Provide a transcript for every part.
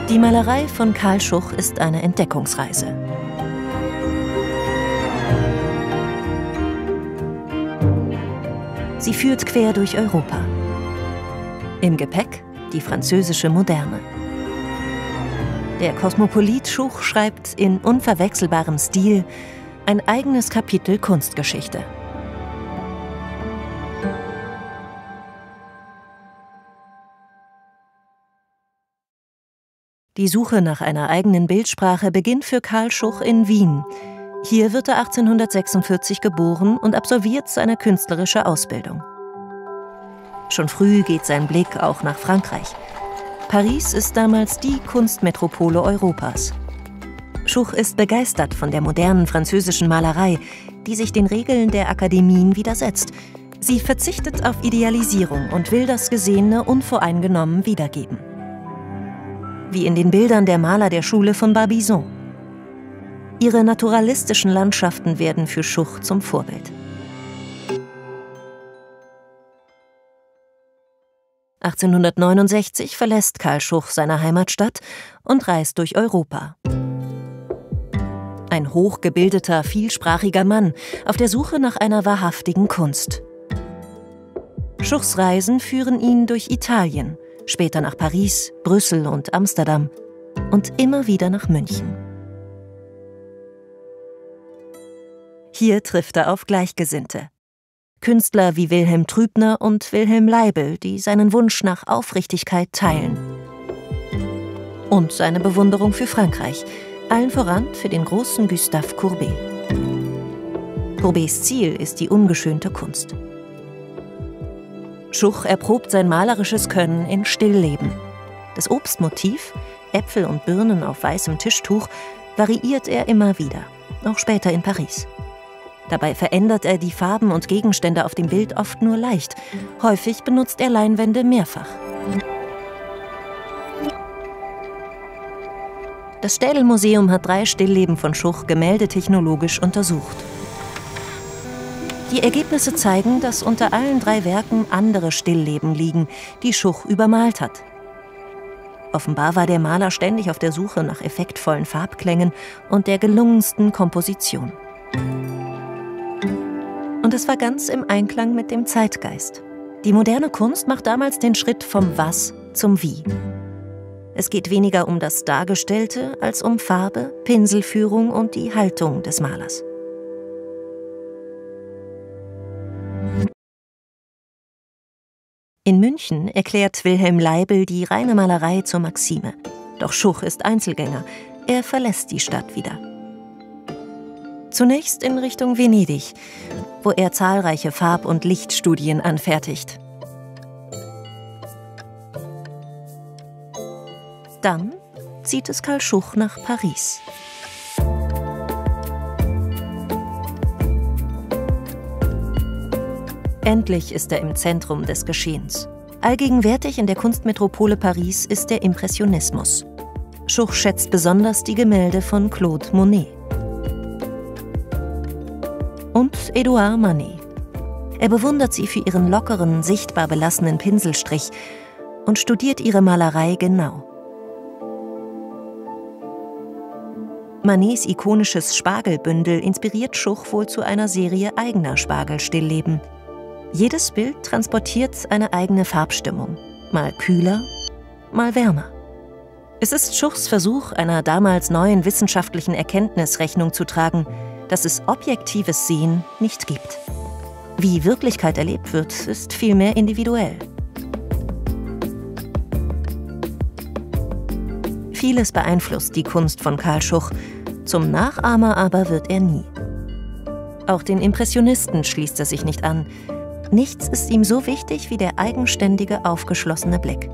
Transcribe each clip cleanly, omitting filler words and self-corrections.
Die Malerei von Carl Schuch ist eine Entdeckungsreise. Sie führt quer durch Europa. Im Gepäck die französische Moderne. Der Kosmopolit Schuch schreibt in unverwechselbarem Stil ein eigenes Kapitel Kunstgeschichte. Die Suche nach einer eigenen Bildsprache beginnt für Carl Schuch in Wien. Hier wird er 1846 geboren und absolviert seine künstlerische Ausbildung. Schon früh geht sein Blick auch nach Frankreich. Paris ist damals die Kunstmetropole Europas. Schuch ist begeistert von der modernen französischen Malerei, die sich den Regeln der Akademien widersetzt. Sie verzichtet auf Idealisierung und will das Gesehene unvoreingenommen wiedergeben. Wie in den Bildern der Maler der Schule von Barbizon. Ihre naturalistischen Landschaften werden für Schuch zum Vorbild. 1869 verlässt Carl Schuch seine Heimatstadt und reist durch Europa. Ein hochgebildeter, vielsprachiger Mann auf der Suche nach einer wahrhaftigen Kunst. Schuchs Reisen führen ihn durch Italien, später nach Paris, Brüssel und Amsterdam und immer wieder nach München. Hier trifft er auf Gleichgesinnte. Künstler wie Wilhelm Trübner und Wilhelm Leibl, die seinen Wunsch nach Aufrichtigkeit teilen. Und seine Bewunderung für Frankreich, allen voran für den großen Gustave Courbet. Courbets Ziel ist die ungeschönte Kunst. Schuch erprobt sein malerisches Können in Stillleben. Das Obstmotiv, Äpfel und Birnen auf weißem Tischtuch, variiert er immer wieder, auch später in Paris. Dabei verändert er die Farben und Gegenstände auf dem Bild oft nur leicht. Häufig benutzt er Leinwände mehrfach. Das Städel-Museum hat 3 Stillleben von Schuch gemäldetechnologisch untersucht. Die Ergebnisse zeigen, dass unter allen 3 Werken andere Stillleben liegen, die Schuch übermalt hat. Offenbar war der Maler ständig auf der Suche nach effektvollen Farbklängen und der gelungensten Komposition. Und es war ganz im Einklang mit dem Zeitgeist. Die moderne Kunst macht damals den Schritt vom Was zum Wie. Es geht weniger um das Dargestellte als um Farbe, Pinselführung und die Haltung des Malers. In München erklärt Wilhelm Leibl die reine Malerei zur Maxime. Doch Schuch ist Einzelgänger. Er verlässt die Stadt wieder. Zunächst in Richtung Venedig, wo er zahlreiche Farb- und Lichtstudien anfertigt. Dann zieht es Carl Schuch nach Paris. Endlich ist er im Zentrum des Geschehens. Allgegenwärtig in der Kunstmetropole Paris ist der Impressionismus. Schuch schätzt besonders die Gemälde von Claude Monet und Edouard Manet. Er bewundert sie für ihren lockeren, sichtbar belassenen Pinselstrich und studiert ihre Malerei genau. Manets ikonisches Spargelbündel inspiriert Schuch wohl zu einer Serie eigener Spargelstillleben. Jedes Bild transportiert eine eigene Farbstimmung, mal kühler, mal wärmer. Es ist Schuchs Versuch, einer damals neuen wissenschaftlichen Erkenntnis Rechnung zu tragen, dass es objektives Sehen nicht gibt. Wie Wirklichkeit erlebt wird, ist vielmehr individuell. Vieles beeinflusst die Kunst von Carl Schuch, zum Nachahmer aber wird er nie. Auch den Impressionisten schließt er sich nicht an. Nichts ist ihm so wichtig wie der eigenständige, aufgeschlossene Blick.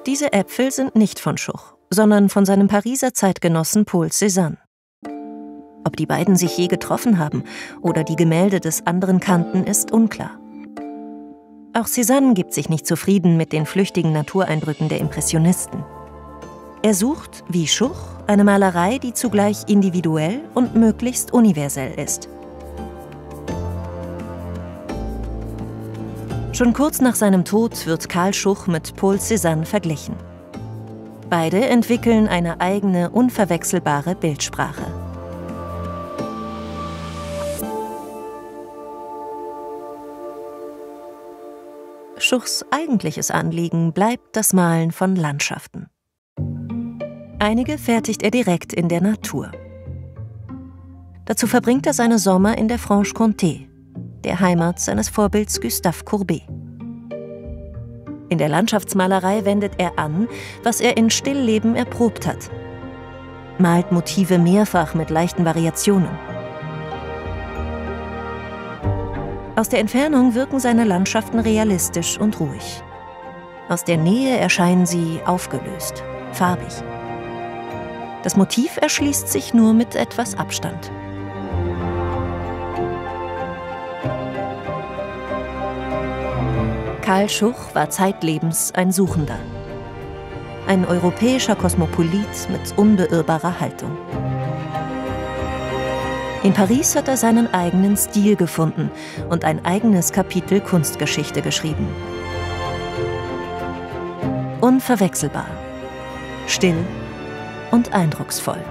Diese Äpfel sind nicht von Schuch, sondern von seinem Pariser Zeitgenossen Paul Cézanne. Ob die beiden sich je getroffen haben oder die Gemälde des anderen kannten, ist unklar. Auch Cézanne gibt sich nicht zufrieden mit den flüchtigen Natureindrücken der Impressionisten. Er sucht, wie Schuch, eine Malerei, die zugleich individuell und möglichst universell ist. Schon kurz nach seinem Tod wird Carl Schuch mit Paul Cézanne verglichen. Beide entwickeln eine eigene, unverwechselbare Bildsprache. Schuchs eigentliches Anliegen bleibt das Malen von Landschaften. Einige fertigt er direkt in der Natur. Dazu verbringt er seine Sommer in der Franche-Comté, der Heimat seines Vorbilds Gustave Courbet. In der Landschaftsmalerei wendet er an, was er in Stillleben erprobt hat. Malt Motive mehrfach mit leichten Variationen. Aus der Entfernung wirken seine Landschaften realistisch und ruhig. Aus der Nähe erscheinen sie aufgelöst, farbig. Das Motiv erschließt sich nur mit etwas Abstand. Carl Schuch war zeitlebens ein Suchender. Ein europäischer Kosmopolit mit unbeirrbarer Haltung. In Paris hat er seinen eigenen Stil gefunden und ein eigenes Kapitel Kunstgeschichte geschrieben. Unverwechselbar, still und eindrucksvoll.